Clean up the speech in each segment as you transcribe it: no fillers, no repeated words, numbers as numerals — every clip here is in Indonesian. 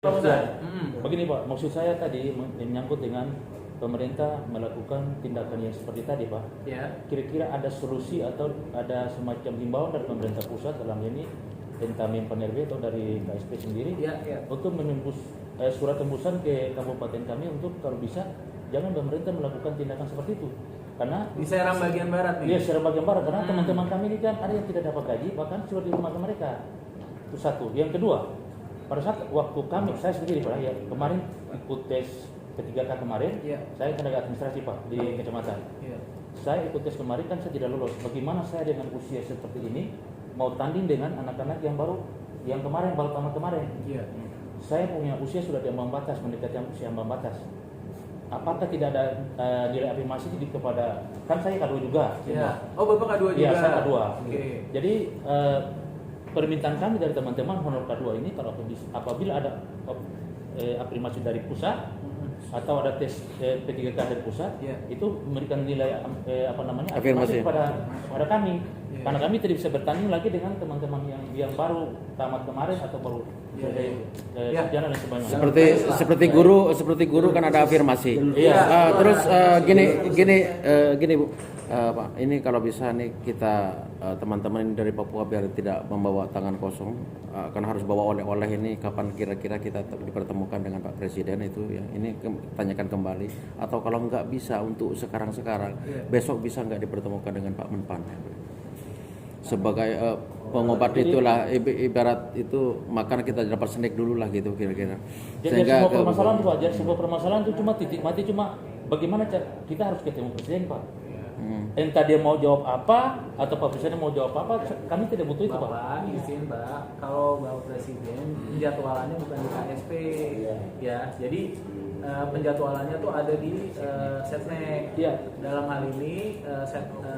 Begini Pak, maksud saya tadi menyangkut dengan pemerintah melakukan tindakan yang seperti tadi Pak. Ya. Kira-kira ada solusi atau ada semacam himbauan dari pemerintah pusat dalam ini entah Menpan RB atau dari KSP sendiri untuk menembus surat tembusan ke kabupaten kami untuk kalau bisa jangan pemerintah melakukan tindakan seperti itu. Karena di Serang bagian barat nih. Iya, Serang bagian barat karena teman-teman kami ini kan ada yang tidak dapat gaji bahkan sudah di rumah mereka. Itu satu. Yang kedua, pada saat waktu kami, saya sendiri Pak, ya kemarin ikut tes ketiga kemarin, saya tenaga administrasi Pak di kecamatan. Saya ikut tes kemarin kan saya tidak lolos. Bagaimana saya dengan usia seperti ini mau tanding dengan anak-anak yang baru, yang kemarin baru tamat kemarin? Saya punya usia sudah di ambang batas, mendekati usia ambang batas. Apakah tidak ada nilai afirmasi kepada, kan saya K2 juga. Oh Bapak K2 juga? Iya, saya K2. Okay. Jadi permintaan kami dari teman-teman honor K2 ini kalau apabila ada afirmasi dari pusat atau ada tes P3K dari pusat, itu memberikan nilai afirmasi kepada kami. Karena kami tidak bisa bertanding lagi dengan teman-teman yang baru tamat kemarin atau baru sarjana dan sebagainya. Seperti guru kan ada afirmasi. Terus gini Bu. Pak, ini kalau bisa nih kita teman-teman ini dari Papua biar tidak membawa tangan kosong, kan harus bawa oleh-oleh ini kapan kira-kira kita dipertemukan dengan Pak Presiden itu ya. Ini tanyakan kembali atau kalau nggak bisa untuk sekarang besok bisa nggak dipertemukan dengan Pak Menpan sebagai pengobat itulah ibarat itu makan kita dapat snack dulu lah gitu kira-kira. Jadi sebuah permasalahan itu cuma titik mati cuma bagaimana kita harus ketemu Presiden Pak. Entah dia mau jawab apa atau Pak Presiden mau jawab apa, kami tidak butuh itu Pak. Bapak izin Pak, kalau Bapak Presiden penjadwalannya bukan di KSP, ya. Jadi penjadwalannya tuh ada di Setnek. Dalam hal ini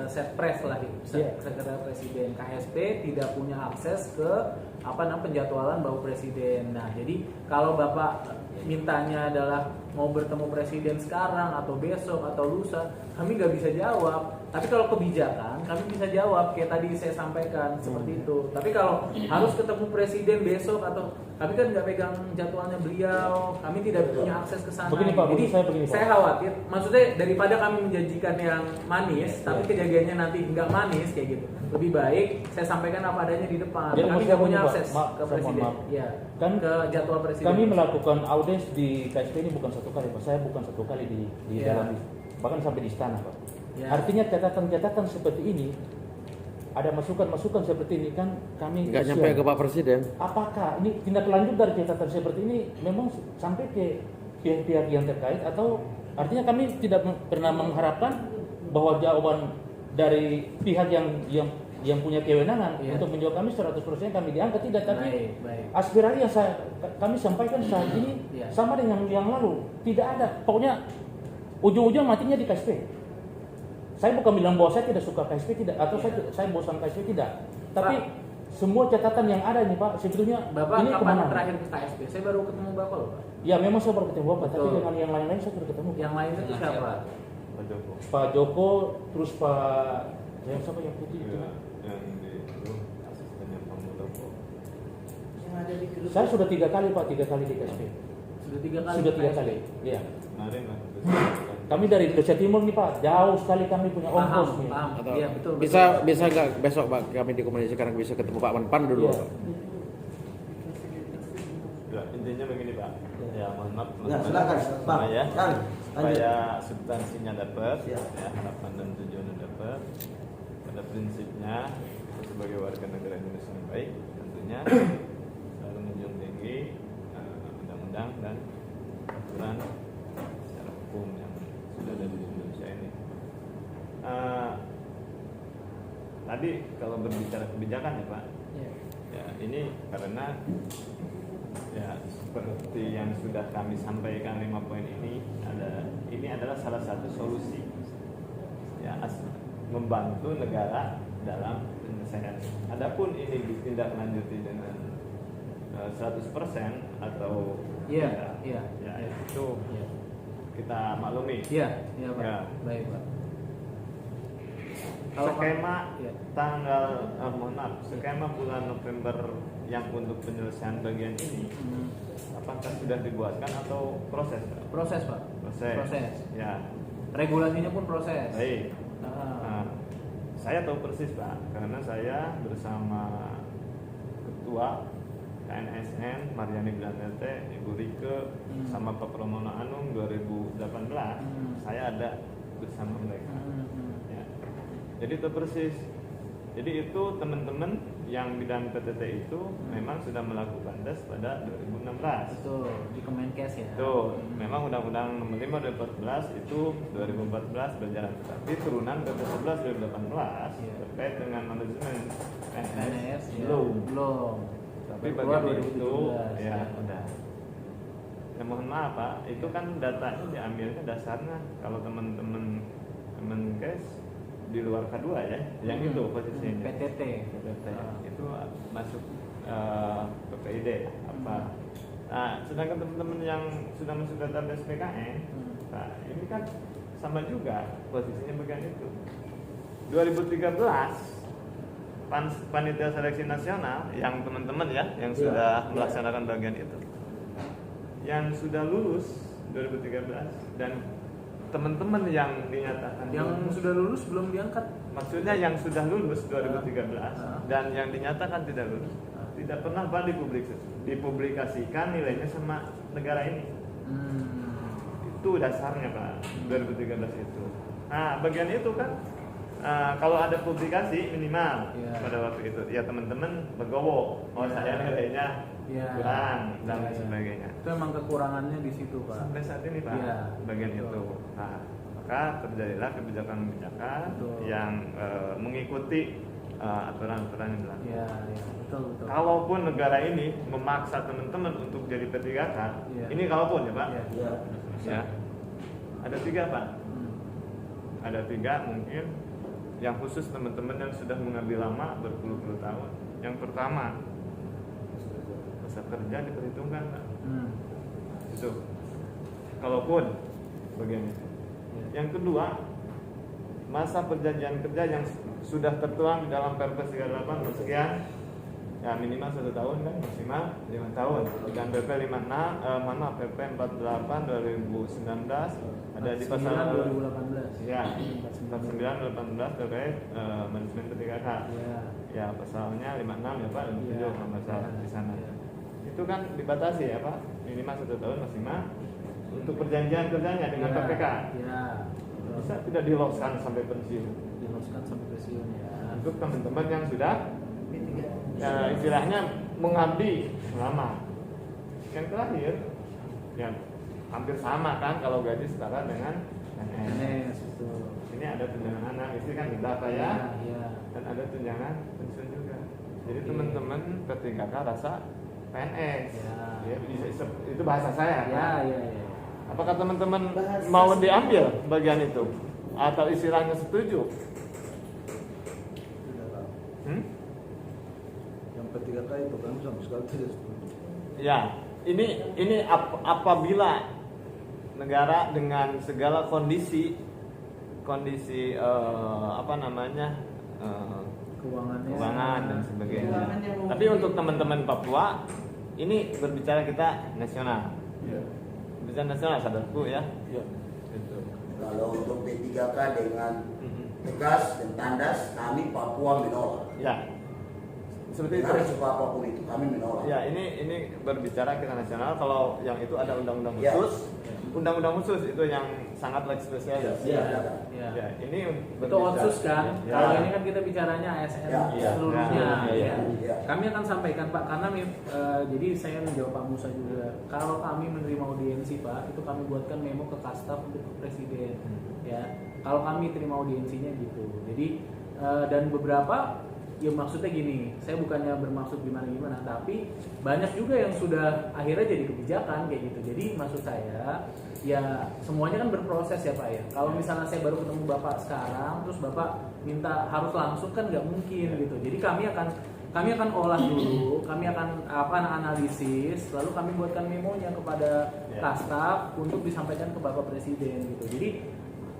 Setpres lah, Sekretariat Presiden. KSP tidak punya akses ke penjadwalan Bapak Presiden. Nah, jadi kalau Bapak mintanya adalah mau bertemu Presiden sekarang atau besok atau lusa, kami nggak bisa jawab. Tapi kalau kebijakan, kami bisa jawab kayak tadi saya sampaikan seperti itu. Tapi kalau harus ketemu Presiden besok atau kami kan nggak pegang jadwalnya beliau, kami tidak punya akses ke sana. Jadi saya khawatir, maksudnya daripada kami menjanjikan yang manis, tapi kejadiannya nanti nggak manis kayak gitu. Lebih baik saya sampaikan apa adanya di depan. Jadi kami nggak punya akses ke Presiden. Kan ke jadwal Presiden. Kami melakukan audiens di KSP ini bukan satu kali Pak. Saya bukan satu kali di dalam, bahkan sampai di istana Pak. Artinya catatan-catatan seperti ini, ada masukan-masukan seperti ini kan kami nggak nyampe ke Pak Presiden. Apakah ini tindak lanjut dari catatan seperti ini memang sampai ke pihak-pihak yang terkait atau artinya kami tidak pernah mengharapkan bahwa jawaban dari pihak yang punya kewenangan untuk menjawab kami 100% kami diangkat, tidak, tapi aspirasi yang kami sampaikan saat ini sama dengan yang lalu, tidak ada, pokoknya ujung-ujung matinya di KSP. Saya bukan bilang bahwa saya tidak suka KSP, tidak, atau saya bosan KSP, tidak, tapi semua catatan yang ada ini Pak, sebetulnya Bapak ini kapan kemana? terakhir ke KSP? Saya baru ketemu Bapak loh Pak. Ya memang saya baru ketemu Bapak, tapi dengan yang lain-lain saya sudah ketemu. Yang lain itu siapa? Pak Joko, terus Pak siapa yang putih itu? Yang di asistennya Pak Muldoko. Saya sudah 3 kali Pak, 3 kali di KSP. Sudah 3 kali. Iya. Kemarin lah. Kami dari Indonesia Timur nih Pak, jauh sekali kami punya ongkos nih. Iya betul. Bisa nggak besok Pak kami dikomunikasikan bisa ketemu Pak Menpan dulu Pak. Ya, intinya begini Pak. Ya mohon maaf Silakan Pak. Supaya substansinya dapat, harapan dan tujuannya dapat. Pada prinsipnya sebagai warga negara Indonesia yang baik, tentunya selalu menjunjung tinggi undang-undang dan aturan secara hukum yang sudah ada di Indonesia ini. Tadi kalau berbicara kebijakan ya Pak, ya ini karena ya seperti yang sudah kami sampaikan 5 poin ini adalah salah satu solusi ya membantu negara dalam penyelesaian. Adapun ini ditindaklanjuti dengan 100% atau itu kita maklumi. Iya Pak. Baik Pak. skema ya. tanggal mohon maaf, skema bulan November yang untuk penyelesaian bagian ini apakah sudah dibuatkan atau proses, Pak? Proses, Pak. Proses. Ya. Regulasinya pun proses. Baik. Nah, saya tahu persis, Pak, karena saya bersama Ketua KNSN Mariani Blandete, Ibu Rike, sama Pak Pramono Anung 2018, saya ada bersama mereka. Ya. Jadi itu persis. Jadi itu teman-teman yang bidang PTT itu memang sudah melakukan tes pada 2016. Betul, di Kemenkes ya. Tuh, memang Undang-Undang Nomor 5 2014 itu 2014 berjalan, tetapi turunan PP 11 2018 terkait dengan manajemen PNS belum. Tapi bagian itu ya udah. Ya mohon maaf Pak, itu kan data itu diambilnya dasarnya kalau teman-teman Kemenkes di luar K2 ya, yang itu posisinya PTT. itu masuk PPID apa. Nah, sedangkan teman-teman yang sudah masuk database PKN, nah ini kan sama juga posisinya bagian itu. 2013 Panitia Seleksi Nasional yang teman-teman ya yang sudah melaksanakan bagian itu, yang sudah lulus 2013 dan teman-teman yang dinyatakan yang sudah lulus belum diangkat, maksudnya yang sudah lulus 2013 dan yang dinyatakan tidak lulus tidak pernah Pak dipublikasikan nilainya sama negara ini. Itu dasarnya Pak 2013 itu. Nah bagian itu kan kalau ada publikasi minimal pada waktu itu ya teman-teman legowo, saya nilainya kurang dan lain sebagainya. Itu memang kekurangannya di situ Pak. Sampai saat ini Pak bagian itu. Nah, maka terjadilah kebijakan-kebijakan yang mengikuti aturan-aturan yang berlaku. Betul. Kalaupun negara ini memaksa teman-teman untuk jadi P3K, ini kalaupun ya Pak. Ya. Ada 3 Pak. Ada 3 mungkin yang khusus teman-teman yang sudah mengambil lama berpuluh-puluh tahun. Yang pertama, masa kerja diperhitungkan Pak. Itu kalaupun bagian itu. Yang kedua, masa perjanjian kerja yang sudah tertuang di dalam Perpres 38 sekian ya minimal 1 tahun kan, maksimal 5 tahun. Dan PP 56 PP 48 2019 ada di pasal 2018 ya 49 18 terkait manajemen P3K. Ya pasalnya 56 ya Pak dan 7 pasal di sana. Itu kan dibatasi ya Pak, minimal 1 tahun maksimal untuk perjanjian kerjanya dengan PPK. Bisa tidak diloskan sampai pensiun. Untuk teman-teman yang sudah istilahnya mengabdi lama. Yang terakhir yang hampir sama kan kalau gaji setara dengan PNS. Ini ada tunjangan anak istri kan berapa ya? Dan ada tunjangan pensiun juga. Jadi teman-teman P3K rasa PNS. Ya, itu bahasa saya. Apakah teman-teman mau diambil bagian itu atau istilahnya setuju? Yang P3K itu kan sama sekali tidak setuju. Ya, ini apabila negara dengan segala kondisi keuangan dan sebagainya. Tapi untuk teman-teman Papua ini berbicara kita nasional. Berbicara nasional saudaraku ya. Itu. Kalau untuk P3K dengan tegas dan tandas kami Papua menolak. Ya. Seperti itu. Suka apapun itu kami menolak. Ya, ini berbicara kita nasional. Kalau yang itu ada undang-undang khusus. Undang-undang khusus itu yang sangat leg spesialis. Ya, ini itu otsus kan. Kalau ini kan kita bicaranya ASN seluruhnya. Kami akan sampaikan Pak karena jadi saya menjawab Pak Musa juga. Kalau kami menerima audiensi Pak, itu kami buatkan memo ke Kastaf untuk ke Presiden. Ya, kalau kami terima audiensinya gitu. Jadi dan beberapa ya maksudnya gini, saya bukannya bermaksud gimana-gimana, tapi banyak juga yang sudah akhirnya jadi kebijakan kayak gitu. Jadi maksud saya ya semuanya kan berproses ya Pak ya. Kalau misalnya saya baru ketemu Bapak sekarang, terus Bapak minta harus langsung kan nggak mungkin gitu. Jadi kami akan olah dulu, kami akan analisis, lalu kami buatkan memonya kepada Kastaf untuk disampaikan ke Bapak Presiden gitu. Jadi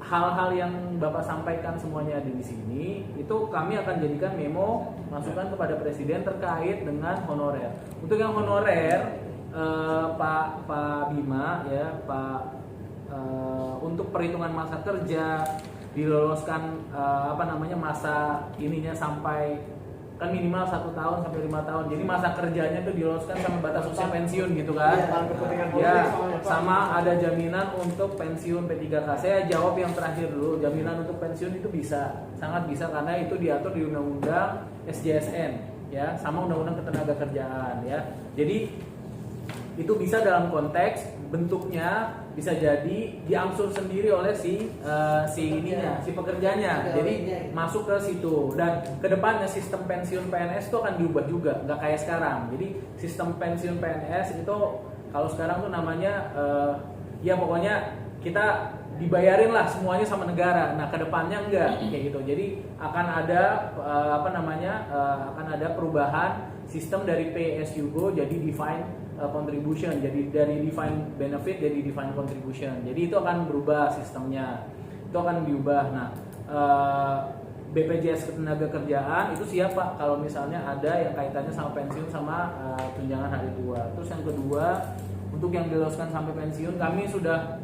hal-hal yang Bapak sampaikan semuanya ada di sini, itu kami akan jadikan memo masukan kepada Presiden terkait dengan honorer. Untuk yang honorer, Pak Bima ya, untuk perhitungan masa kerja diloloskan masa ininya sampai kan minimal 1 tahun sampai 5 tahun. Jadi masa kerjanya tuh diloloskan sama batas usia pensiun gitu kan. Ya, sama ada jaminan untuk pensiun P3K. Saya jawab yang terakhir dulu. Jaminan untuk pensiun itu bisa, sangat bisa karena itu diatur di Undang-Undang SJSN ya, sama Undang-Undang Ketenagakerjaan ya. Jadi itu bisa dalam konteks bentuknya bisa jadi diangsur sendiri oleh si pekerjanya. Jadi masuk ke situ, dan kedepannya sistem pensiun PNS itu akan diubah juga, nggak kayak sekarang. Jadi sistem pensiun PNS itu kalau sekarang tuh namanya ya pokoknya kita dibayarin lah semuanya sama negara. Nah kedepannya enggak kayak gitu. Jadi akan ada akan ada perubahan sistem dari pay as you go jadi defined contribution, jadi dari defined benefit jadi defined contribution. Jadi itu akan berubah sistemnya, itu akan diubah. Nah BPJS Ketenagakerjaan itu siapa kalau misalnya ada yang kaitannya sama pensiun sama tunjangan hari tua. Terus yang kedua, untuk yang diloloskan sampai pensiun, kami sudah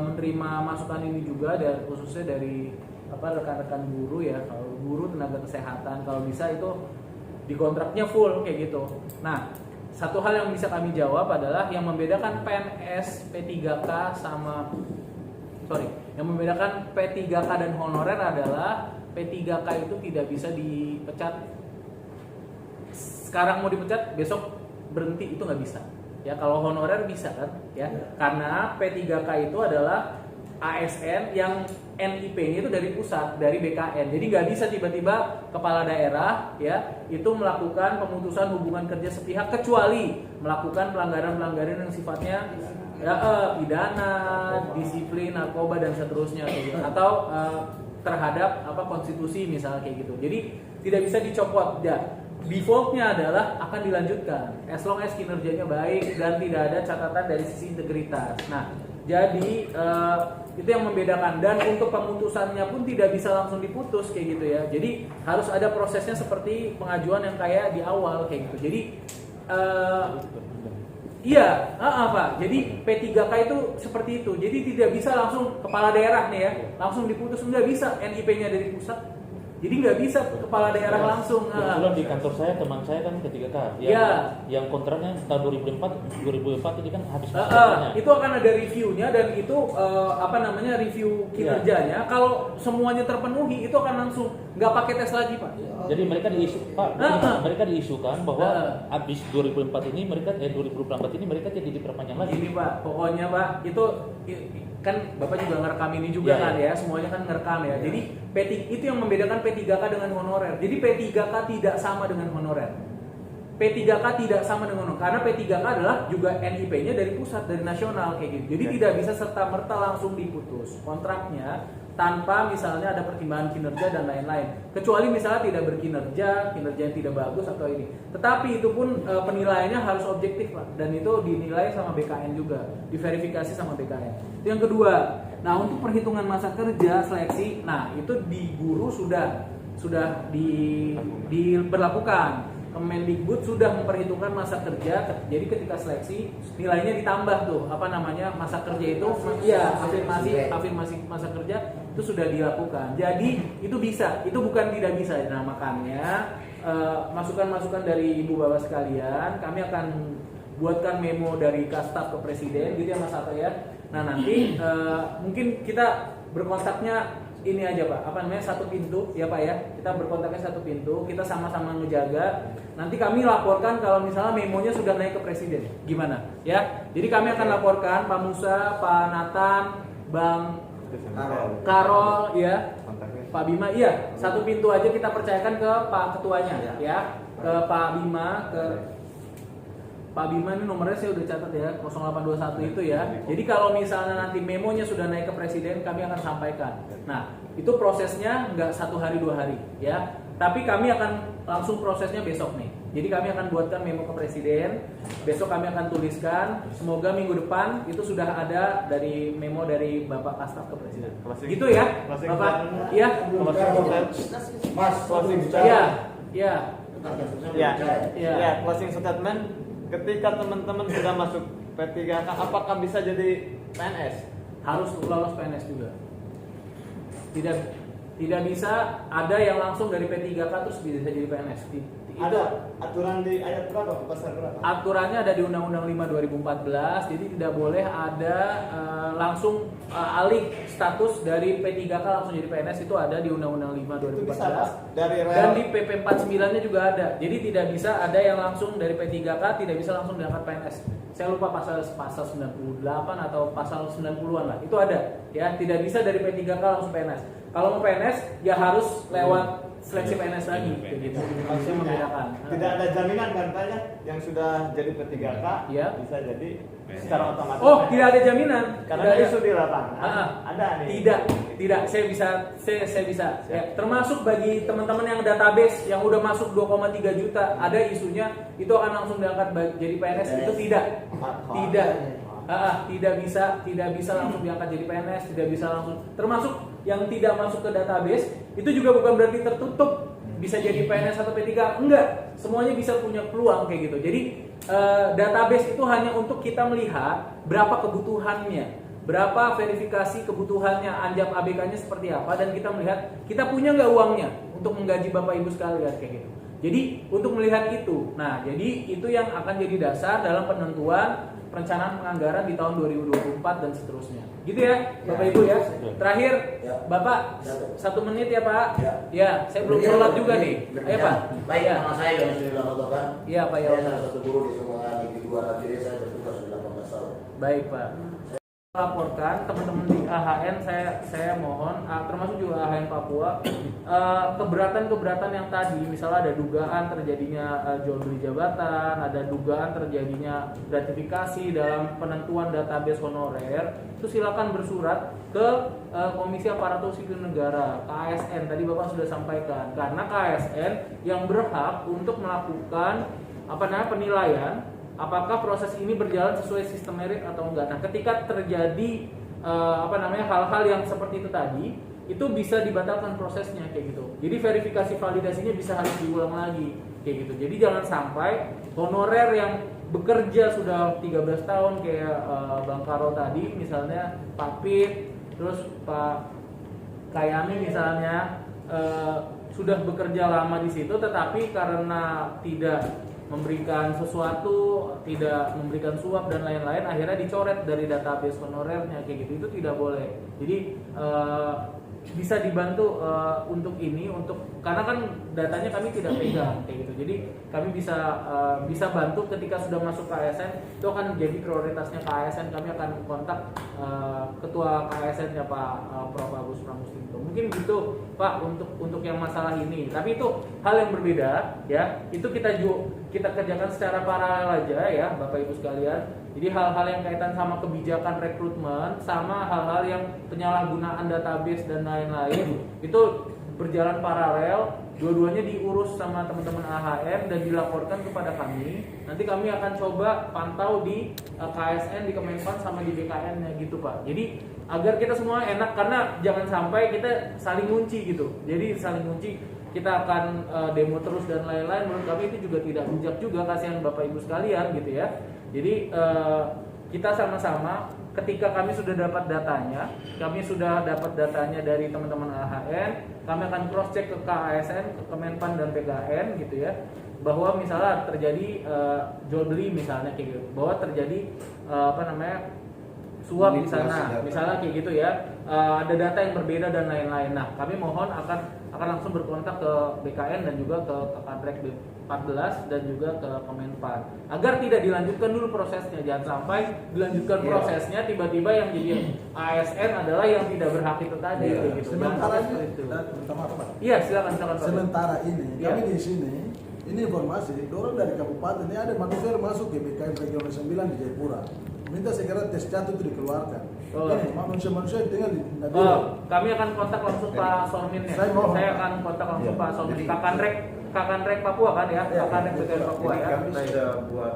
menerima masukan ini juga dari khususnya dari rekan-rekan guru ya, kalau guru tenaga kesehatan kalau bisa itu di kontraknya full kayak gitu. Nah satu hal yang bisa kami jawab adalah yang membedakan PNS P3K yang membedakan P3K dan honorer adalah P3K itu tidak bisa dipecat sekarang mau dipecat besok berhenti, itu nggak bisa ya. Kalau honorer bisa kan ya, karena P3K itu adalah ASN yang NIP-nya itu dari pusat, dari BKN. Jadi nggak bisa tiba-tiba kepala daerah ya itu melakukan pemutusan hubungan kerja sepihak kecuali melakukan pelanggaran-pelanggaran yang sifatnya pidana, disiplin, narkoba dan seterusnya gitu. Atau terhadap konstitusi misalnya kayak gitu. Jadi tidak bisa dicopot ya. Defaultnya adalah akan dilanjutkan as long as kinerjanya baik dan tidak ada catatan dari sisi integritas. Nah, jadi itu yang membedakan, dan untuk pemutusannya pun tidak bisa langsung diputus kayak gitu ya. Jadi harus ada prosesnya seperti pengajuan yang kayak di awal kayak gitu. Jadi Pak. Jadi P3K itu seperti itu. Jadi tidak bisa langsung kepala daerah nih ya, langsung diputus, nggak bisa. NIP-nya dari pusat. Jadi nggak bisa kepala daerah langsung. Kebetulan di kantor saya, teman saya kan P3K yang kontraknya tahun 2004 ini kan habis kontraknya. Itu akan ada reviewnya, dan itu review kinerjanya. Kalau semuanya terpenuhi itu akan langsung nggak pakai tes lagi Pak. Jadi mereka diisukan bahwa habis 2004 ini 2024 ini mereka jadi diperpanjang lagi. Ini Pak, pokoknya Pak itu kan Bapak juga ngerekam ini juga kan ya, semuanya kan ngerekam ya. Jadi itu yang membedakan P3K dengan honorer. Jadi P3K tidak sama dengan honorer. P3K tidak sama dengan honorer karena P3K adalah juga NIP-nya dari pusat, dari nasional kayak gitu. Jadi tidak bisa serta-merta langsung diputus kontraknya tanpa misalnya ada pertimbangan kinerja dan lain-lain. Kecuali misalnya tidak berkinerja, kinerja yang tidak bagus atau ini. Tetapi itu pun penilaiannya harus objektif Pak, dan itu dinilai sama BKN juga, diverifikasi sama BKN. Itu yang kedua. Nah, untuk perhitungan masa kerja seleksi, nah itu di guru sudah diberlakukan. Kemendikbud sudah memperhitungkan masa kerja, jadi ketika seleksi nilainya ditambah tuh masa kerja itu afirmasi masa kerja itu sudah dilakukan. Jadi itu bisa, itu bukan tidak bisa. Nah makanya masukan-masukan dari ibu bapak sekalian kami akan buatkan memo dari Kastaf ke Presiden gitu ya Mas Ato ya. Nah nanti mungkin kita berkontaknya ini aja Pak, satu pintu ya Pak ya. Kita berkontaknya satu pintu, kita sama-sama ngejaga. Nanti kami laporkan kalau misalnya memonya sudah naik ke Presiden. Gimana? Ya. Jadi kami akan laporkan Pak Musa, Pak Nathan, Bang Karol ya. Pak Bima, iya, satu pintu aja kita percayakan ke Pak Ketuanya ya. Ke Pak Bima, Pak Bima ini nomornya saya udah catat ya, 0821 itu ya. Jadi kalau misalnya nanti memonya sudah naik ke Presiden, kami akan sampaikan. Nah, itu prosesnya nggak 1 hari 2 hari ya. Tapi kami akan langsung prosesnya besok nih. Jadi kami akan buatkan memo ke Presiden. Besok kami akan tuliskan. Semoga minggu depan itu sudah ada dari memo dari Bapak Kastaf ke Presiden. Gitu ya, Bapak? Iya. Mas, Iya. Iya. Ya, closing statement. Ketika teman-teman sudah masuk P3K, apakah bisa jadi PNS? Harus lolos PNS juga. Tidak bisa ada yang langsung dari P3K terus bisa jadi PNS. Ada aturan di ayat berapa? Pasal berapa? Aturannya ada di Undang-Undang 5 2014, jadi tidak boleh ada langsung alih status dari P3K langsung jadi PNS, itu ada di Undang-Undang 5 Itu bisa, 2014. Pak? Dari Dan di PP 49-nya juga ada. Jadi tidak bisa ada yang langsung dari P3K tidak bisa langsung diangkat PNS. Saya lupa pasal 98 atau pasal 90-an lah. Itu ada. Ya, tidak bisa dari P3K langsung PNS. Kalau mau PNS ya harus lewat seleksi PNS lagi kayak gitu. Maksudnya membedakan. Tidak ada jaminan kan Pak, ya yang sudah jadi P3K Ya. bisa jadi secara otomatis. Oh, tidak ada jaminan. Karena Tidak ada. isu di lapangan ada nih. Tidak. Saya bisa. Ya, termasuk bagi teman-teman yang database yang udah masuk 2,3 juta, ada isunya itu akan langsung diangkat jadi PNS. Itu tidak. Tidak bisa langsung diangkat jadi PNS, tidak bisa langsung. Termasuk yang tidak masuk ke database itu juga bukan berarti tertutup bisa jadi PNS atau P3, enggak. Semuanya bisa punya peluang kayak gitu. Jadi database itu hanya untuk kita melihat berapa kebutuhannya, berapa verifikasi kebutuhannya, anjap ABK-nya seperti apa, dan kita melihat kita punya nggak uangnya untuk menggaji Bapak Ibu sekalian kayak gitu. Jadi untuk melihat itu, nah jadi itu yang akan jadi dasar dalam penentuan perencanaan penganggaran di tahun 2024 dan seterusnya. Gitu ya, Bapak Ibu ya. Terakhir, Bapak 1 menit ya Pak. Ya, saya belum sholat juga nih. Ayo Pak. Baik, Ya. nama saya yang sudah dilaporkan. Iya Pak ya. Saya salah satu guru di sekolah negeri 2 Rajiri, saya bertugas sudah 18 tahun. Baik Pak. Laporkan teman-teman di AHN, saya mohon, termasuk juga AHN Papua, keberatan yang tadi, misalnya ada dugaan terjadinya jual beli jabatan, ada dugaan terjadinya gratifikasi dalam penentuan database honorer, itu silakan bersurat ke Komisi Aparatur Sipil Negara, KASN. Tadi Bapak sudah sampaikan, karena KASN yang berhak untuk melakukan penilaian apakah proses ini berjalan sesuai sistem merit atau enggak. Nah, ketika terjadi hal-hal yang seperti itu tadi, itu bisa dibatalkan prosesnya kayak gitu. Jadi verifikasi validasinya bisa harus diulang lagi kayak gitu. Jadi jangan sampai honorer yang bekerja sudah 13 tahun kayak Bang Karo tadi misalnya, Pak Pit, terus Pak Kayami misalnya sudah bekerja lama di situ, tetapi karena tidak memberikan sesuatu, tidak memberikan suap dan lain-lain, akhirnya dicoret dari database honorernya kayak gitu. Itu tidak boleh. Jadi bisa dibantu untuk ini, karena kan datanya kami tidak pegang kayak gitu. Jadi kami bisa bantu ketika sudah masuk ke ASN, itu akan jadi prioritasnya ke ASN. Kami akan kontak ketua KSN-nya Pak Prof Agus Pramustinto. Mungkin gitu Pak untuk yang masalah ini. Tapi itu hal yang berbeda ya. Itu kita kerjakan secara paralel aja ya Bapak Ibu sekalian. Jadi hal-hal yang kaitan sama kebijakan rekrutmen, sama hal-hal yang penyalahgunaan database dan lain-lain, itu berjalan paralel. Dua-duanya diurus sama teman-teman AHN dan dilaporkan kepada kami. Nanti kami akan coba pantau di KSN, di Kemenpan, sama di BKN-nya gitu Pak. Jadi agar kita semua enak, karena jangan sampai kita saling ngunci gitu. Jadi saling ngunci, kita akan demo terus dan lain-lain. Menurut kami itu juga tidak bijak juga, kasihan Bapak Ibu sekalian gitu ya. Jadi kita sama-sama, ketika kami sudah dapat datanya, dari teman-teman AHN, kami akan cross check ke KASN, ke Kemenpan dan PKN gitu ya, bahwa misalnya terjadi jual beli misalnya kayak gitu, bahwa terjadi suap di sana, misalnya kayak gitu ya, ada data yang berbeda dan lain-lain. Nah, kami mohon akan langsung berkontak ke BKN dan juga ke Kadrek 14 dan juga ke Kemenpan, agar tidak dilanjutkan dulu prosesnya. Jangan sampai dilanjutkan prosesnya, tiba-tiba yang jadi ASN adalah yang tidak berhak itu tadi gitu. Sementara ini, Iya, silakan. sementara ini Iya. kami di sini, ini informasi orang dari kabupaten ini ada manusia yang masuk ke BKN Regional 9 di Jayapura. minta segera tes catur itu dikeluarkan. Oh. Ini manusia-manusia yang tinggal di Oh, Nabila. kami akan kontak langsung Pak Sorminnya. Saya mohon. Saya akan kontak langsung Iya. Pak Sormin. Jadi- Kakanrek Papua kan ya? Ya, Kakanrek BKN Papua jadi ya. kami Baik. sudah buat